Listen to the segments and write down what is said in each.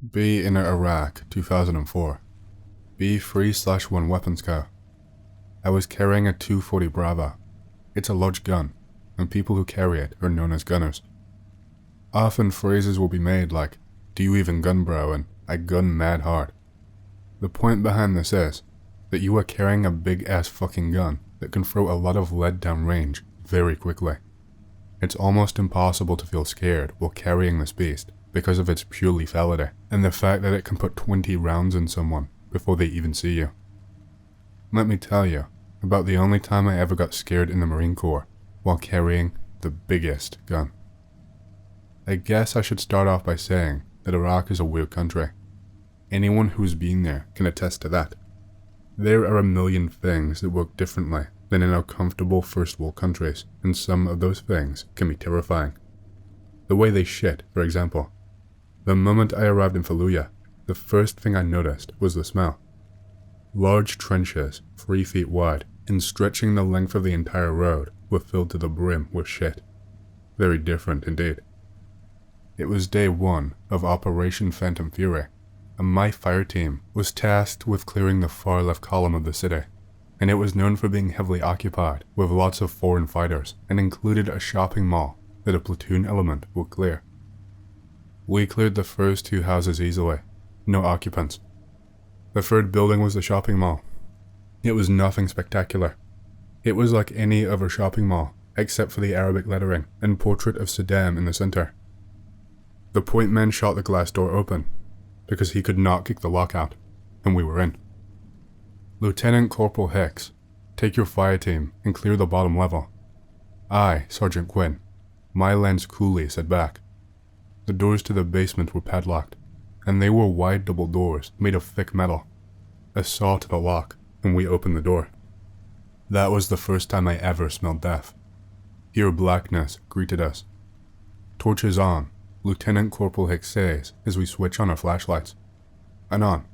B in Iraq, 2004. B 3/1 weapons co. I was carrying a 240 Brava. It's a large gun, and people who carry it are known as gunners. Often phrases will be made like, "Do you even gun, bro?" and "I gun mad hard." The point behind this is that you are carrying a big ass fucking gun that can throw a lot of lead down range very quickly. It's almost impossible to feel scared while carrying this beast because of its pure lethality and the fact that it can put 20 rounds in someone before they even see you. Let me tell you about the only time I ever got scared in the Marine Corps while carrying the biggest gun. I guess I should start off by saying that Iraq is a weird country. Anyone who's been there can attest to that. There are a million things that work differently than in our comfortable first world countries, and some of those things can be terrifying. The way they shit, for example. The moment I arrived in Fallujah, the first thing I noticed was the smell. Large trenches, 3 feet wide, and stretching the length of the entire road, were filled to the brim with shit. Very different indeed. It was day 1 of Operation Phantom Fury, and my fire team was tasked with clearing the far left column of the city, and it was known for being heavily occupied with lots of foreign fighters and included a shopping mall that a platoon element would clear. We cleared the first 2 houses easily, no occupants. The third building was the shopping mall. It was nothing spectacular. It was like any other shopping mall, except for the Arabic lettering and portrait of Saddam in the center. The point man shot the glass door open, because he could not kick the lock out, and we were in. "Lieutenant Corporal Hicks, take your fire team and clear the bottom level." I, Sergeant Quinn, my lance coolly said back. The doors to the basement were padlocked, and they were wide double doors made of thick metal. A saw to the lock, and we opened the door. That was the first time I ever smelled death. Pure blackness greeted us. Torches on, Lieutenant Corporal Hicks says as we switch on our flashlights. "Anon,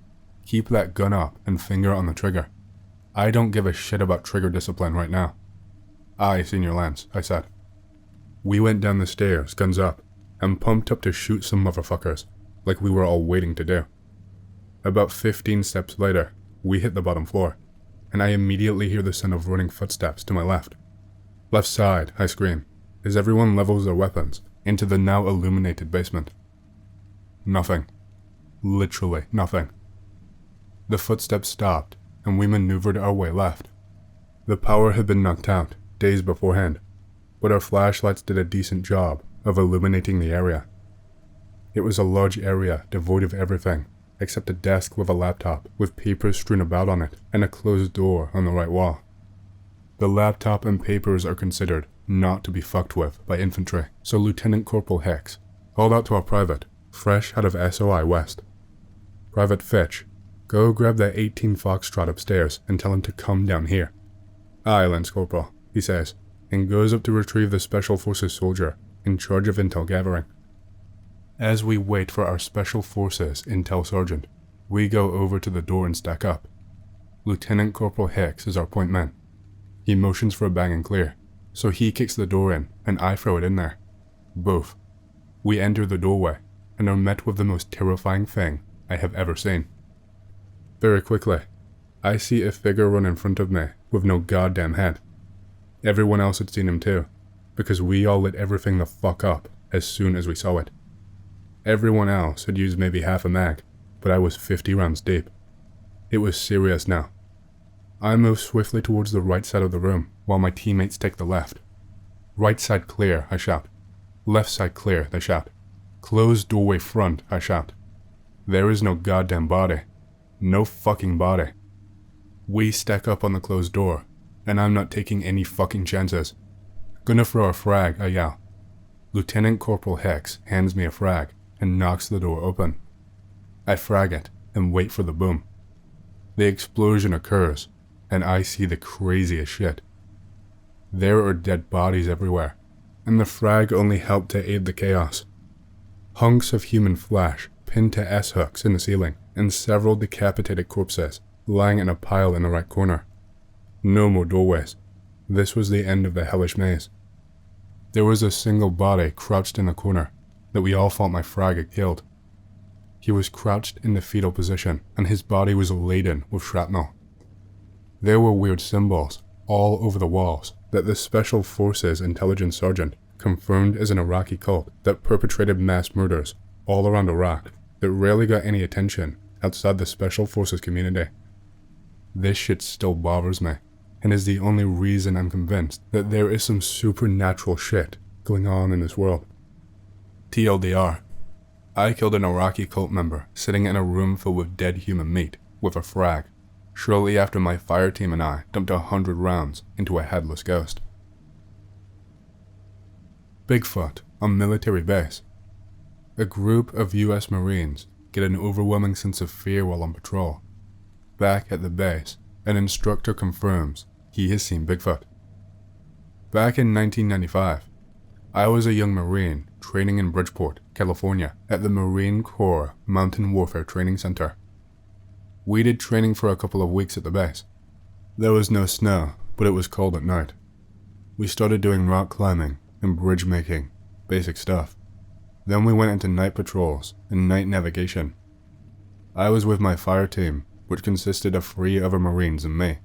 keep that gun up and finger on the trigger. I don't give a shit about trigger discipline right now." "Aye, Senior Lance," I said. We went down the stairs, guns up, and pumped up to shoot some motherfuckers, like we were all waiting to do. About 15 steps later, we hit the bottom floor, and I immediately hear the sound of running footsteps to my left. "Left side," I scream, as everyone levels their weapons into the now illuminated basement. Nothing. Literally nothing. The footsteps stopped, and we maneuvered our way left. The power had been knocked out days beforehand, but our flashlights did a decent job of illuminating the area. It was a large area devoid of everything, except a desk with a laptop with papers strewn about on it and a closed door on the right wall. The laptop and papers are considered not to be fucked with by infantry, so Lieutenant Corporal Hicks called out to our private, fresh out of SOI West. "Private Fitch, go grab that 18 Foxtrot upstairs and tell him to come down here." "Aye, Lance Corporal," he says, and goes up to retrieve the Special Forces soldier in charge of intel gathering. As we wait for our Special Forces intel sergeant, we go over to the door and stack up. Lieutenant Corporal Hicks is our point man. He motions for a bang and clear, so he kicks the door in and I throw it in there. Both. We enter the doorway and are met with the most terrifying thing I have ever seen. Very quickly, I see a figure run in front of me with no goddamn head. Everyone else had seen him too, because we all lit everything the fuck up as soon as we saw it. Everyone else had used maybe half a mag, but I was 50 rounds deep. It was serious now. I move swiftly towards the right side of the room, while my teammates take the left. "Right side clear," I shout. "Left side clear," they shout. "Closed doorway front," I shout. There is no goddamn body. No fucking body. We stack up on the closed door, and I'm not taking any fucking chances. "Gonna throw a frag," I yell. Lieutenant Corporal Hicks hands me a frag and knocks the door open. I frag it and wait for the boom. The explosion occurs, and I see the craziest shit. There are dead bodies everywhere, and the frag only helped to aid the chaos. Hunks of human flesh pinned to S-hooks in the ceiling, and several decapitated corpses lying in a pile in the right corner. No more doorways. This was the end of the hellish maze. There was a single body crouched in the corner that we all thought my frag had killed. He was crouched in the fetal position, and his body was laden with shrapnel. There were weird symbols all over the walls that the Special Forces intelligence sergeant confirmed as an Iraqi cult that perpetrated mass murders all around Iraq that rarely got any attention outside the Special Forces community. This shit still bothers me, and is the only reason I'm convinced that there is some supernatural shit going on in this world. TLDR, I killed an Iraqi cult member sitting in a room filled with dead human meat with a frag, shortly after my fire team and I dumped 100 rounds into a headless ghost. Bigfoot on military base. A group of US Marines get an overwhelming sense of fear while on patrol. Back at the base, an instructor confirms he has seen Bigfoot. Back in 1995, I was a young Marine training in Bridgeport, California at the Marine Corps Mountain Warfare Training Center. We did training for a couple of weeks at the base. There was no snow, but it was cold at night. We started doing rock climbing and bridge making, basic stuff. Then we went into night patrols and night navigation. I was with my fire team, which consisted of 3 other Marines and me.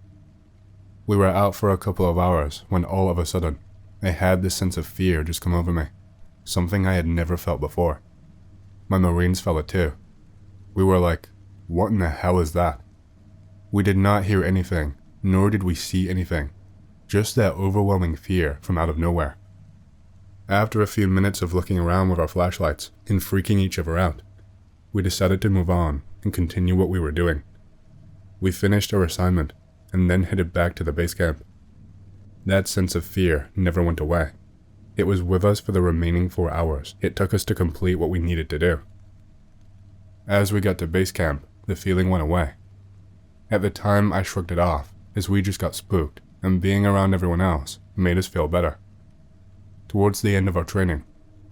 We were out for a couple of hours when all of a sudden, I had this sense of fear just come over me, something I had never felt before. My Marines felt it too. We were like, what in the hell is that? We did not hear anything, nor did we see anything, just that overwhelming fear from out of nowhere. After a few minutes of looking around with our flashlights and freaking each other out, we decided to move on and continue what we were doing. We finished our assignment and then headed back to the base camp. That sense of fear never went away. It was with us for the remaining 4 hours it took us to complete what we needed to do. As we got to base camp, the feeling went away. At the time, I shrugged it off, as we just got spooked, and being around everyone else made us feel better. Towards the end of our training,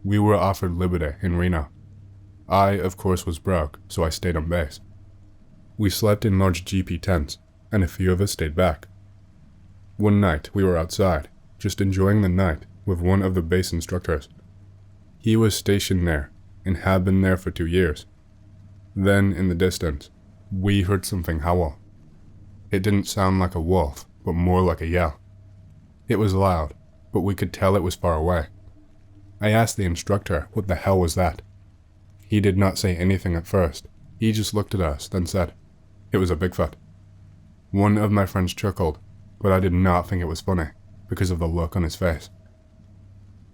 we were offered liberty in Reno. I, of course, was broke, so I stayed on base. We slept in large GP tents, and a few of us stayed back. One night, we were outside, just enjoying the night with one of the base instructors. He was stationed there, and had been there for 2 years. Then, in the distance, we heard something howl. It didn't sound like a wolf, but more like a yell. It was loud, but we could tell it was far away. I asked the instructor what the hell was that. He did not say anything at first. He just looked at us, then said, it was a Bigfoot. One of my friends chuckled, but I did not think it was funny, because of the look on his face.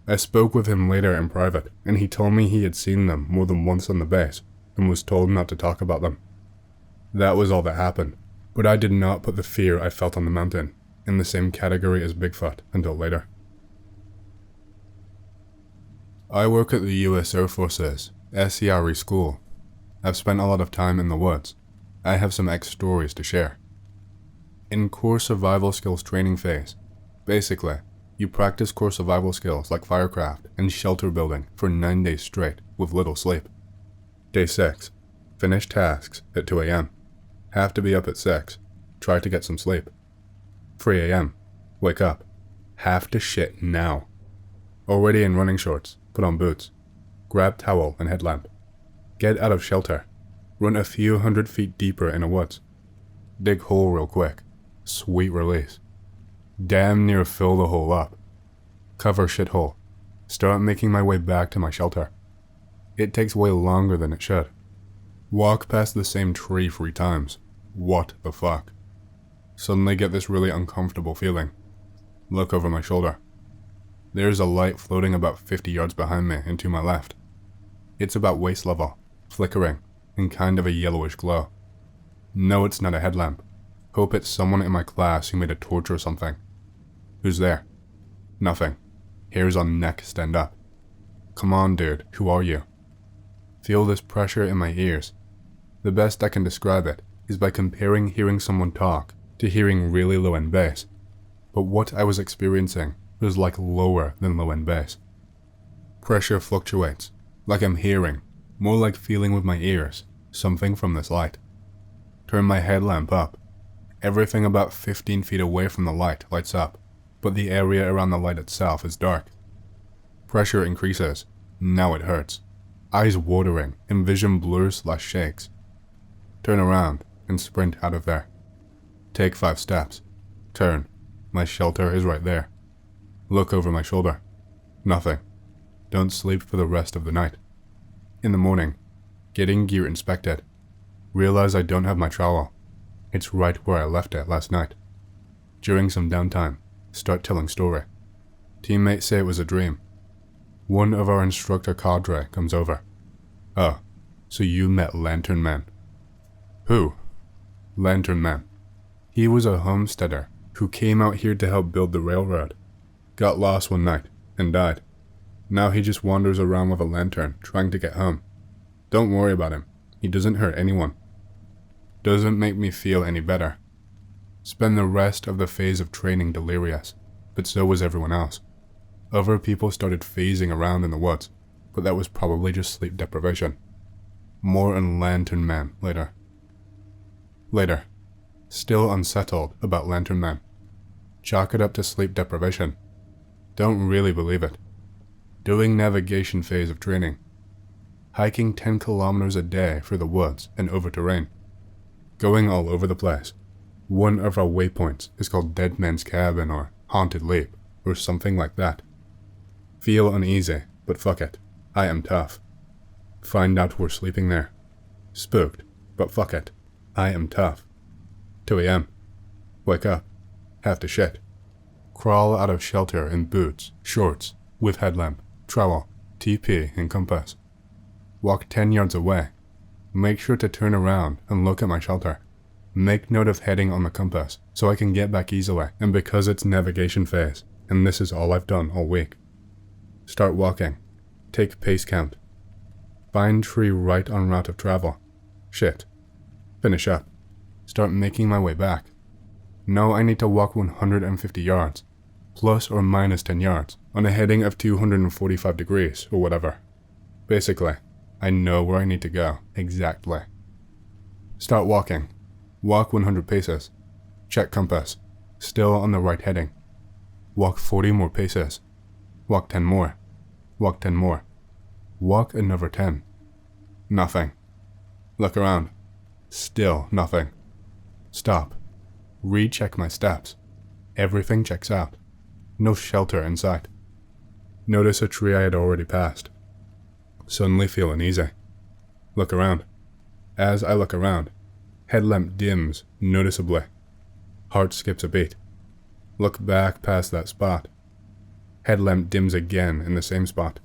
I spoke with him later in private, and he told me he had seen them more than once on the base, and was told not to talk about them. That was all that happened, but I did not put the fear I felt on the mountain in the same category as Bigfoot until later. I work at the US Air Force's SCRE school. I've spent a lot of time in the woods. I have some stories to share. In core survival skills training phase, basically, you practice core survival skills like firecraft and shelter building for 9 days straight with little sleep. Day 6, finish tasks at 2 a.m. Have to be up at 6, try to get some sleep. 3 a.m, wake up, have to shit now. Already in running shorts, put on boots, grab towel and headlamp. Get out of shelter, run a few 100 feet deeper in the woods. Dig hole real quick, sweet release. Damn near fill the hole up. Cover shithole, start making my way back to my shelter. It takes way longer than it should. Walk past the same tree 3 times. What the fuck? Suddenly get this really uncomfortable feeling. Look over my shoulder. There's a light floating about 50 yards behind me and to my left. It's about waist level, flickering, and kind of a yellowish glow. No, it's not a headlamp. Hope it's someone in my class who made a torch or something. Who's there? Nothing. Hairs on neck stand up. Come on, dude, who are you? Feel this pressure in my ears. The best I can describe it is by comparing hearing someone talk to hearing really low-end bass. But what I was experiencing was like lower than low-end bass. Pressure fluctuates, like I'm hearing, more like feeling with my ears, something from this light. Turn my headlamp up. Everything about 15 feet away from the light lights up, but the area around the light itself is dark. Pressure increases. Now it hurts. eyes watering and vision blurs/shakes. Turn around and sprint out of there. Take 5 steps. Turn. My shelter is right there. Look over my shoulder. Nothing. Don't sleep for the rest of the night. In the morning, getting gear inspected. Realize I don't have my trowel. It's right where I left it last night. During some downtime, start telling story. Teammates say it was a dream. One of our instructor cadre comes over. Oh, so you met Lantern Man. Who? Lantern Man. He was a homesteader who came out here to help build the railroad. Got lost one night and died. Now he just wanders around with a lantern trying to get home. Don't worry about him. He doesn't hurt anyone. Doesn't make me feel any better. Spend the rest of the phase of training delirious, but so was everyone else. Other people started phasing around in the woods, but that was probably just sleep deprivation. More on Lantern Man later. Later. Still unsettled about Lantern Man. Chalk it up to sleep deprivation. Don't really believe it. Doing navigation phase of training. Hiking 10 kilometers a day through the woods and over terrain. Going all over the place. One of our waypoints is called Dead Man's Cabin or Haunted Leap or something like that. Feel uneasy, but fuck it. I am tough. Find out we're sleeping there. Spooked, but fuck it. I am tough. 2 a.m. Wake up. Have to shit. Crawl out of shelter in boots, shorts, with headlamp, trowel, TP, and compass. Walk 10 yards away. Make sure to turn around and look at my shelter. Make note of heading on the compass so I can get back easily, and because it's navigation phase, and this is all I've done all week. Start walking. Take pace count. Find tree right on route of travel. Shit. Finish up. Start making my way back. Know I need to walk 150 yards, plus or minus 10 yards, on a heading of 245 degrees or whatever. Basically, I know where I need to go, exactly. Start walking. Walk 100 paces. Check compass. Still on the right heading. Walk 40 more paces. Walk 10 more. Walk 10 more. Walk another 10. Nothing. Look around. Still nothing. Stop. Recheck my steps. Everything checks out. No shelter in sight. Notice a tree I had already passed. Suddenly feel uneasy. Look around. As I look around, headlamp dims noticeably. Heart skips a beat. Look back past that spot. Headlamp dims again in the same spot.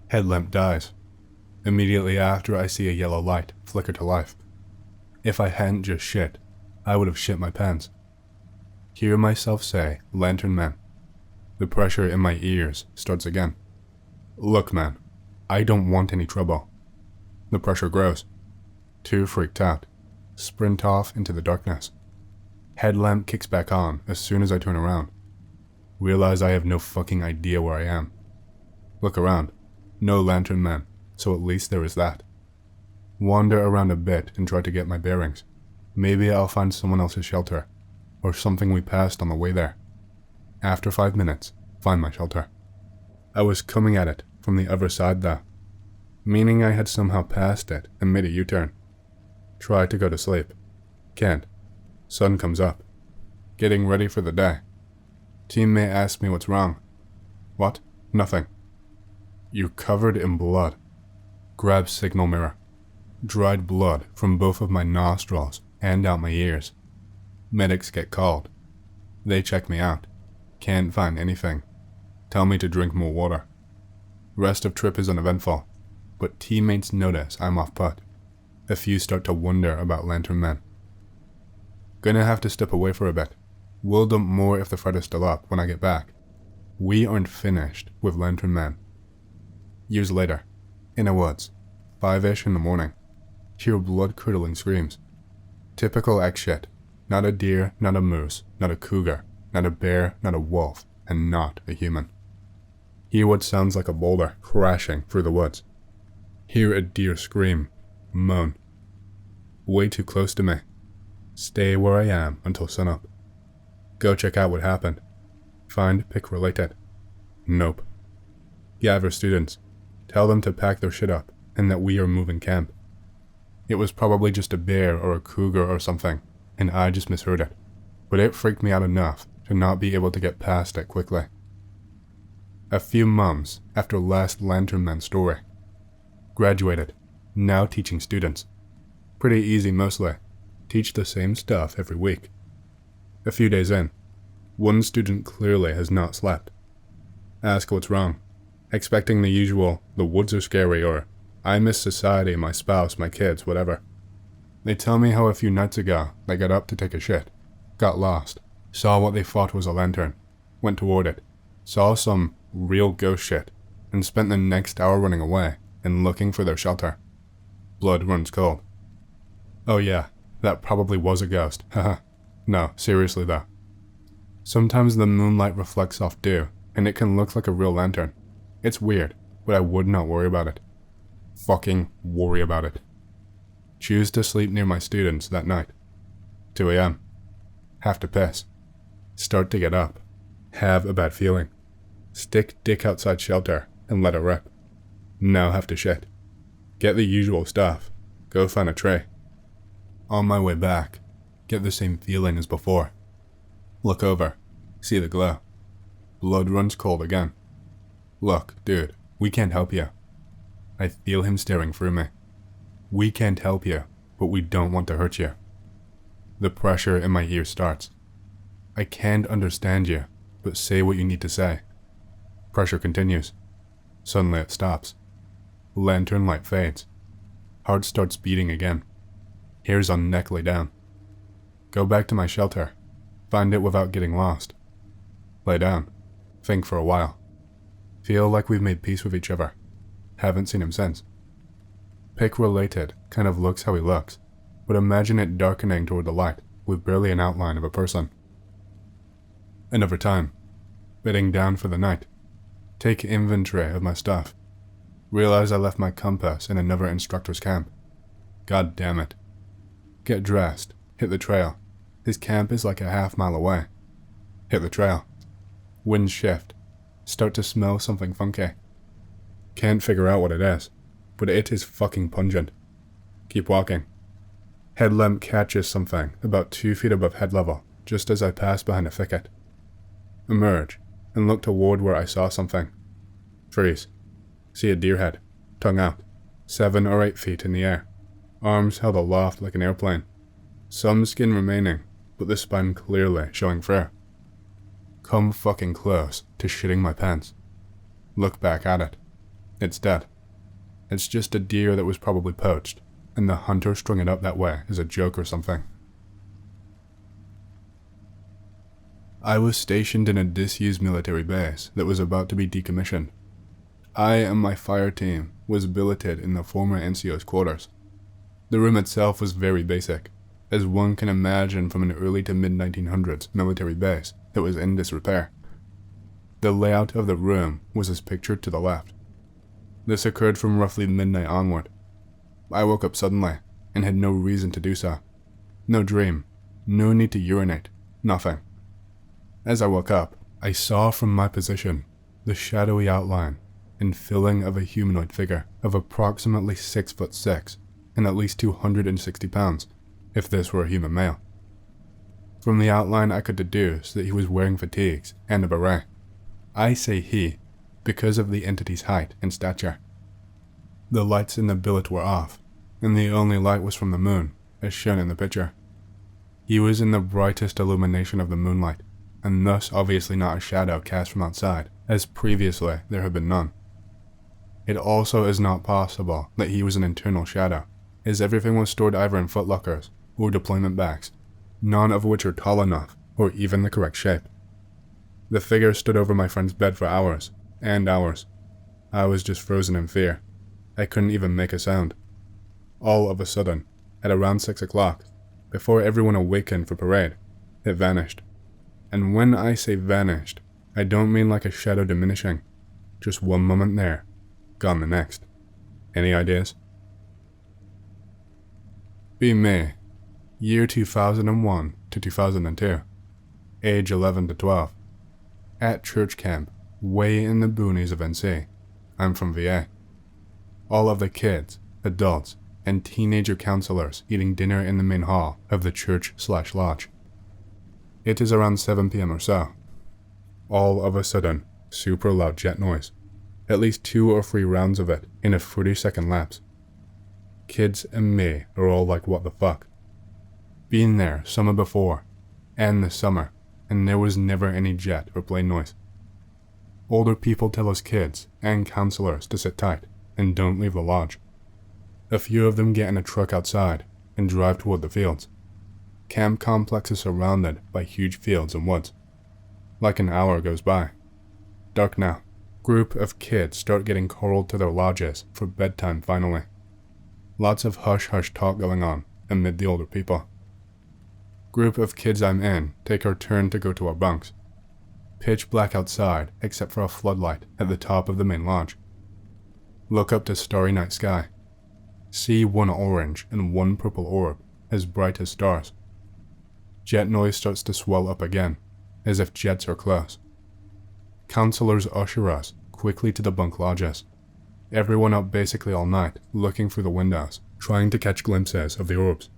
Headlamp dies. Immediately after, I see a yellow light flicker to life. If I hadn't just shit, I would have shit my pants. Hear myself say, Lantern Man. The pressure in my ears starts again. Look, man, I don't want any trouble. The pressure grows. Too freaked out. Sprint off into the darkness. Headlamp kicks back on as soon as I turn around. Realize I have no fucking idea where I am. Look around. No Lantern Man, so at least there is that. Wander around a bit and try to get my bearings. Maybe I'll find someone else's shelter, or something we passed on the way there. After 5 minutes, find my shelter. I was coming at it from the other side though, meaning I had somehow passed it and made a U-turn. Try to go to sleep. Can't. Sun comes up. Getting ready for the day. Teammate asks me what's wrong. What? Nothing. You're covered in blood. Grab signal mirror. Dried blood from both of my nostrils and out my ears. Medics get called. They check me out. Can't find anything. Tell me to drink more water. Rest of trip is uneventful, but teammates notice I'm off put. A few start to wonder about Lantern Man. Gonna have to step away for a bit. We'll dump more if the fight is still up when I get back. We aren't finished with Lantern Man. Years later, in the woods, 5-ish in the morning, hear blood-curdling screams. Typical X shit. Not a deer, not a moose, not a cougar, not a bear, not a wolf, and not a human. Hear what sounds like a boulder crashing through the woods. Hear a deer scream, moan. Way too close to me. Stay where I am until sunup. Go check out what happened. Find pick related. Nope. Gather students. Tell them to pack their shit up and that we are moving camp. It was probably just a bear or a cougar or something, and I just misheard it, but it freaked me out enough to not be able to get past it quickly. A few months after last Lantern Man story. Graduated, now teaching students. Pretty easy mostly, teach the same stuff every week. A few days in, one student clearly has not slept. Ask what's wrong, expecting the usual, the woods are scary, or I miss society, my spouse, my kids, whatever. They tell me how a few nights ago they got up to take a shit, got lost, saw what they thought was a lantern, went toward it, saw some real ghost shit, and spent the next hour running away and looking for their shelter. Blood runs cold. Oh yeah, that probably was a ghost, haha. No, seriously though. Sometimes the moonlight reflects off dew, and it can look like a real lantern. It's weird, but I would not worry about it. Fucking worry about it. Choose to sleep near my students that night. 2 a.m. Have to piss. Start to get up. Have a bad feeling. Stick dick outside shelter and let it rip. Now have to shit. Get the usual stuff. Go find a tray. On my way back, get the same feeling as before. Look over. See the glow. Blood runs cold again. Look, dude, we can't help you. I feel him staring through me. We can't help you, but we don't want to hurt you. The pressure in my ear starts. I can't understand you, but say what you need to say. Pressure continues. Suddenly it stops. Lantern light fades. Heart starts beating again. Hairs on neck lay down. Go back to my shelter. Find it without getting lost. Lay down. Think for a while. Feel like we've made peace with each other. Haven't seen him since. Pick related kind of looks how he looks, but imagine it darkening toward the light with barely an outline of a person. Another time. Bedding down for the night. Take inventory of my stuff. Realize I left my compass in another instructor's camp. God damn it. Get dressed. Hit the trail. His camp is like a half-mile away. Hit the trail. Wind shift. Start to smell something funky. Can't figure out what it is, but it is fucking pungent. Keep walking. Headlamp catches something about 2 feet above head level, just as I pass behind a thicket. Emerge, and look toward where I saw something. Freeze. See a deer head, tongue out, 7 or 8 feet in the air, arms held aloft like an airplane. Some skin remaining, but the spine clearly showing through. Come fucking close to shitting my pants. Look back at it. It's dead. It's just a deer that was probably poached, and the hunter strung it up that way as a joke or something. I was stationed in a disused military base that was about to be decommissioned. I and my fire team was billeted in the former NCO's quarters. The room itself was very basic, as one can imagine from an early to mid-1900s military base that was in disrepair. The layout of the room was as pictured to the left. This occurred from roughly midnight onward. I woke up suddenly, and had no reason to do so. No dream, no need to urinate, nothing. As I woke up, I saw from my position the shadowy outline and filling of a humanoid figure of approximately 6'6" and at least 260 pounds, if this were a human male. From the outline I could deduce that he was wearing fatigues and a beret. I say he, because of the entity's height and stature. The lights in the billet were off, and the only light was from the moon, as shown in the picture. He was in the brightest illumination of the moonlight, and thus obviously not a shadow cast from outside, as previously there had been none. It also is not possible that he was an internal shadow, as everything was stored either in footlockers or deployment bags, none of which are tall enough or even the correct shape. The figure stood over my friend's bed for hours and hours. I was just frozen in fear. I couldn't even make a sound. All of a sudden, at around 6 o'clock, before everyone awakened for parade, it vanished. And when I say vanished, I don't mean like a shadow diminishing. Just one moment there, gone the next. Any ideas? Be me. Year 2001 to 2002. Age 11 to 12. At church camp, way in the boonies of NC. I'm from VA. All of the kids, adults, and teenager counselors eating dinner in the main hall of the church/lodge. It is around 7 p.m. or so. All of a sudden, super loud jet noise. At least 2 or 3 rounds of it in a 30-second lapse. Kids and me are all like, what the fuck? Been there summer before, and this summer, and there was never any jet or plane noise. Older people tell us kids and counselors to sit tight and don't leave the lodge. A few of them get in a truck outside and drive toward the fields. Camp complex is surrounded by huge fields and woods. Like an hour goes by. Dark now. Group of kids start getting called to their lodges for bedtime finally. Lots of hush-hush talk going on amid the older people. Group of kids I'm in take our turn to go to our bunks. Pitch black outside except for a floodlight at the top of the main lodge. Look up to starry night sky. See 1 orange and 1 purple orb as bright as stars. Jet noise starts to swell up again, as if jets are close. Counselors usher us quickly to the bunk lodges. Everyone up basically all night, looking through the windows, trying to catch glimpses of the orbs.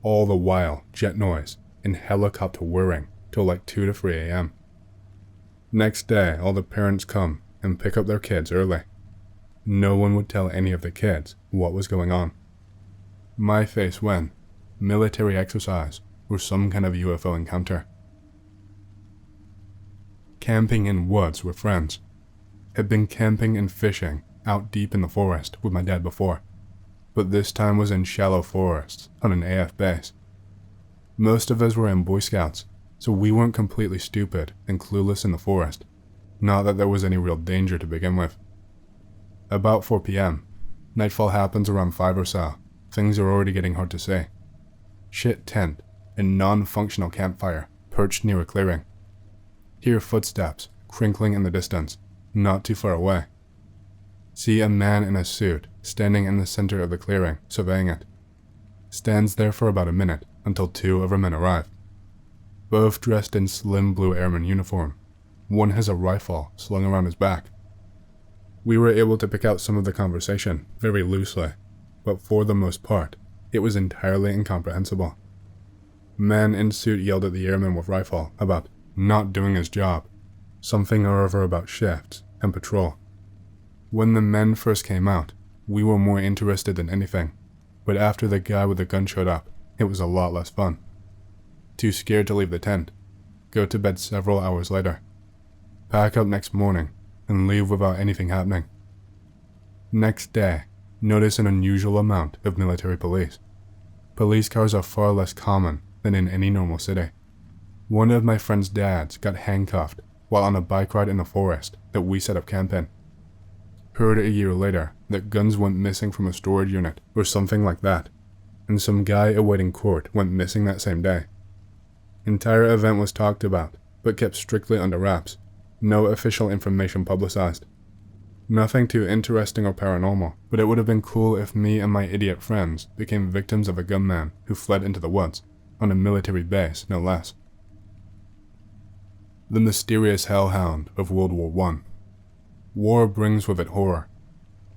All the while, jet noise and helicopter whirring till like 2 to 3 a.m. Next day, all the parents come and pick up their kids early. No one would tell any of the kids what was going on. My face when military exercise or some kind of UFO encounter. Camping in woods with friends. Had been camping and fishing out deep in the forest with my dad before, but this time was in shallow forests on an AF base. Most of us were in Boy Scouts, so we weren't completely stupid and clueless in the forest. Not that there was any real danger to begin with. About 4 p.m. Nightfall happens around 5 or so. Things are already getting hard to see. Shit tent and non-functional campfire perched near a clearing. Hear footsteps crinkling in the distance, not too far away. See a man in a suit standing in the center of the clearing, surveying it. Stands there for about a minute until 2 other men arrive. Both dressed in slim blue airman uniform. One has a rifle slung around his back. We were able to pick out some of the conversation very loosely, but for the most part, it was entirely incomprehensible. Man in suit yelled at the airman with rifle about not doing his job, something or other about shifts and patrol. When the men first came out, we were more interested than anything, but after the guy with the gun showed up, it was a lot less fun. Too scared to leave the tent, go to bed several hours later, pack up next morning, and leave without anything happening. Next day, notice an unusual amount of military police. Police cars are far less common than in any normal city. One of my friend's dads got handcuffed while on a bike ride in the forest that we set up camp in. Heard a year later that guns went missing from a storage unit or something like that, and some guy awaiting court went missing that same day. Entire event was talked about, but kept strictly under wraps. No official information publicized. Nothing too interesting or paranormal, but it would have been cool if me and my idiot friends became victims of a gunman who fled into the woods, on a military base, no less. The mysterious Hellhound of World War I. War brings with it horror.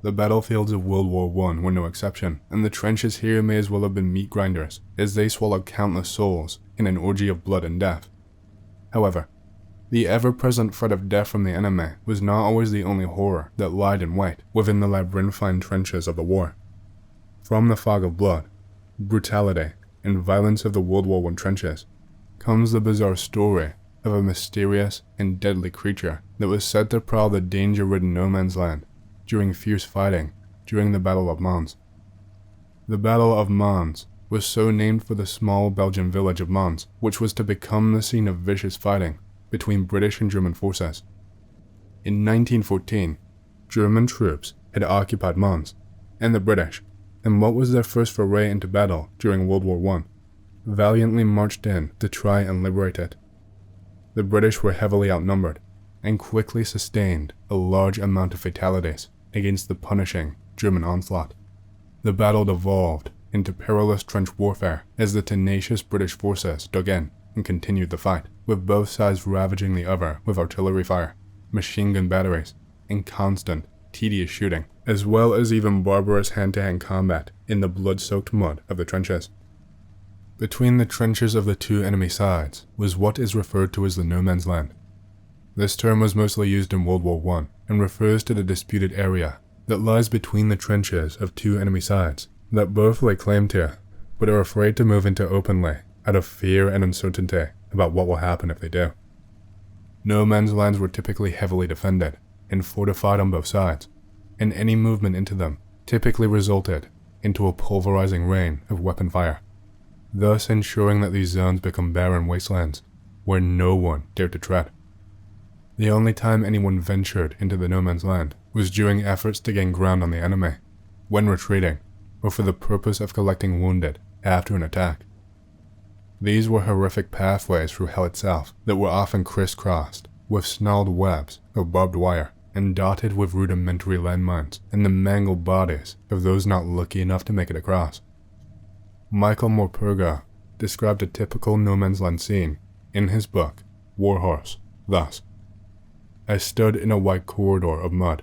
The battlefields of World War I were no exception, and the trenches here may as well have been meat grinders, as they swallowed countless souls in an orgy of blood and death. However, the ever-present threat of death from the enemy was not always the only horror that lied in wait within the labyrinthine trenches of the war. From the fog of blood, brutality, and violence of the World War I trenches comes the bizarre story of a mysterious and deadly creature that was said to prowl the danger-ridden no-man's land during fierce fighting during the Battle of Mons. The Battle of Mons was so named for the small Belgian village of Mons, which was to become the scene of vicious fighting between British and German forces. In 1914, German troops had occupied Mons, and the British, in what was their first foray into battle during World War I, valiantly marched in to try and liberate it. The British were heavily outnumbered, and quickly sustained a large amount of fatalities against the punishing German onslaught. The battle devolved into perilous trench warfare as the tenacious British forces dug in and continued the fight, with both sides ravaging the other with artillery fire, machine gun batteries, and constant, tedious shooting, as well as even barbarous hand-to-hand combat in the blood-soaked mud of the trenches. Between the trenches of the two enemy sides was what is referred to as the no man's land. This term was mostly used in World War I and refers to the disputed area that lies between the trenches of two enemy sides that both lay claim to, but are afraid to move into openly out of fear and uncertainty about what will happen if they do. No man's lands were typically heavily defended and fortified on both sides, and any movement into them typically resulted into a pulverizing rain of weapon fire, thus ensuring that these zones become barren wastelands where no one dared to tread. The only time anyone ventured into the no man's land was during efforts to gain ground on the enemy, when retreating, or for the purpose of collecting wounded after an attack. These were horrific pathways through hell itself that were often crisscrossed with snarled webs of barbed wire and dotted with rudimentary landmines and the mangled bodies of those not lucky enough to make it across. Michael Morpurgo described a typical no man's land scene in his book, Warhorse, thus: I stood in a wide corridor of mud,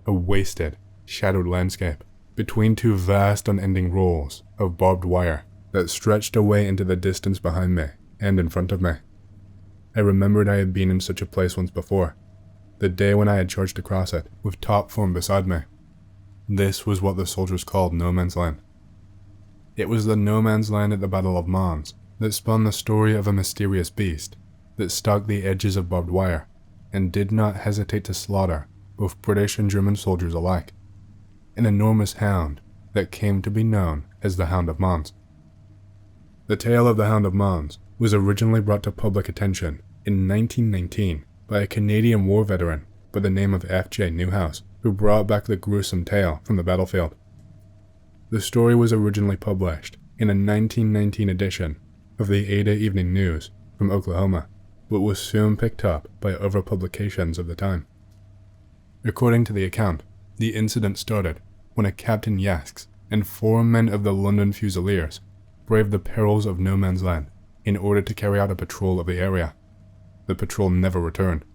a wasted, shadowed landscape, between two vast unending rolls of barbed wire that stretched away into the distance behind me and in front of me. I remembered I had been in such a place once before, the day when I had charged across it with top form beside me. This was what the soldiers called no man's land. It was the no man's land at the Battle of Mons that spun the story of a mysterious beast that stalked the edges of barbed wire and did not hesitate to slaughter both British and German soldiers alike. An enormous hound that came to be known as the Hound of Mons. The tale of the Hound of Mons was originally brought to public attention in 1919 by a Canadian war veteran by the name of F.J. Newhouse, who brought back the gruesome tale from the battlefield. The story was originally published in a 1919 edition of the Ada Evening News from Oklahoma, but was soon picked up by other publications of the time. According to the account, the incident started when a Captain Yasks and 4 men of the London Fusiliers braved the perils of no man's land in order to carry out a patrol of the area. The patrol never returned.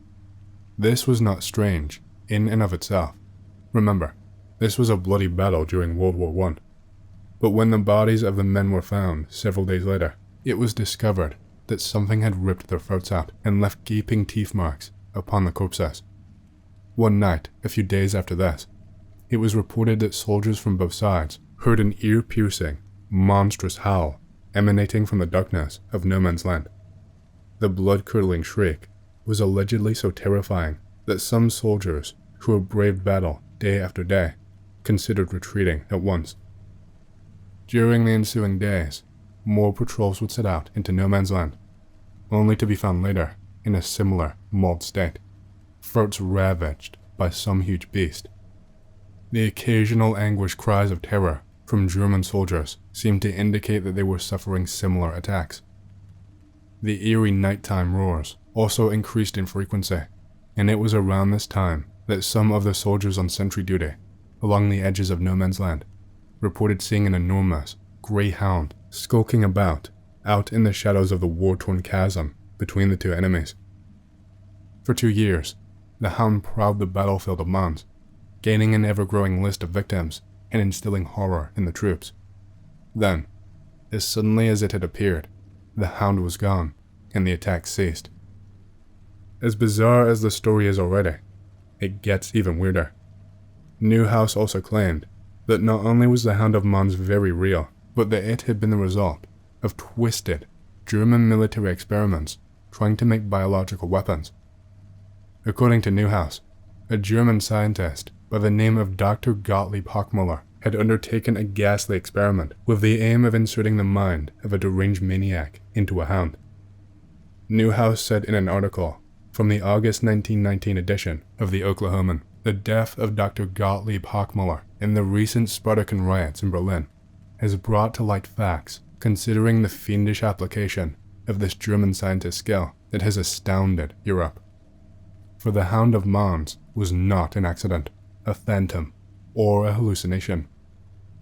This was not strange in and of itself. Remember, this was a bloody battle during World War I. But when the bodies of the men were found several days later, it was discovered that something had ripped their throats out and left gaping teeth marks upon the corpses. One night, a few days after this, it was reported that soldiers from both sides heard an ear-piercing, monstrous howl emanating from the darkness of no man's land. The blood-curdling shriek was allegedly so terrifying that some soldiers who had braved battle day after day considered retreating at once. During the ensuing days, more patrols would set out into no man's land, only to be found later in a similar mauled state, throats ravaged by some huge beast. The occasional anguished cries of terror from German soldiers seemed to indicate that they were suffering similar attacks. The eerie nighttime roars also increased in frequency, and it was around this time that some of the soldiers on sentry duty along the edges of no man's land reported seeing an enormous grey hound skulking about out in the shadows of the war-torn chasm between the two enemies. For 2 years, the hound prowled the battlefield of Mons, gaining an ever-growing list of victims and instilling horror in the troops. Then, as suddenly as it had appeared, the hound was gone and the attack ceased. As bizarre as the story is already, it gets even weirder. Newhouse also claimed that not only was the Hound of Mons very real, but that it had been the result of twisted German military experiments trying to make biological weapons. According to Newhouse, a German scientist by the name of Dr. Gottlieb Hochmuller had undertaken a ghastly experiment with the aim of inserting the mind of a deranged maniac into a hound. Newhouse said in an article from the August 1919 edition of the Oklahoman, the death of Dr. Gottlieb Hochmuller in the recent Spartakan riots in Berlin has brought to light facts considering the fiendish application of this German scientist's skill that has astounded Europe. For the Hound of Mons was not an accident, a phantom, or a hallucination.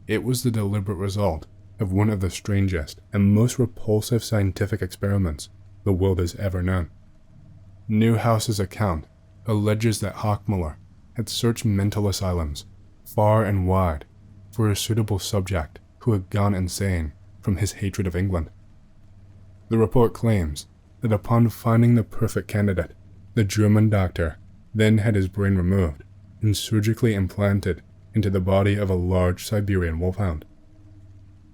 It was the deliberate result of one of the strangest and most repulsive scientific experiments the world has ever known. Newhouse's account alleges that Hochmuller had searched mental asylums far and wide for a suitable subject who had gone insane from his hatred of England. The report claims that upon finding the perfect candidate, the German doctor then had his brain removed and surgically implanted into the body of a large Siberian wolfhound.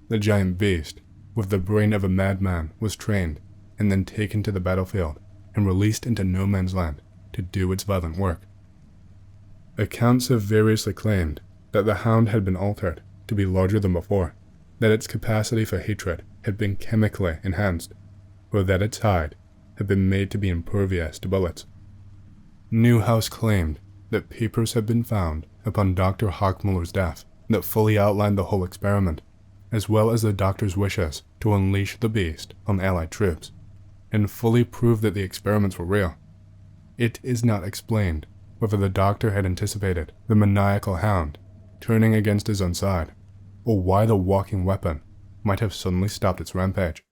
The giant beast, with the brain of a madman, was trained and then taken to the battlefield and released into no man's land to do its violent work. Accounts have variously claimed that the hound had been altered to be larger than before, that its capacity for hatred had been chemically enhanced, or that its hide had been made to be impervious to bullets. Newhouse claimed that papers had been found upon Dr. Hochmuller's death that fully outlined the whole experiment, as well as the doctor's wishes to unleash the beast on Allied troops, and fully proved that the experiments were real. It is not explained whether the doctor had anticipated the maniacal hound turning against his own side, or why the walking weapon might have suddenly stopped its rampage.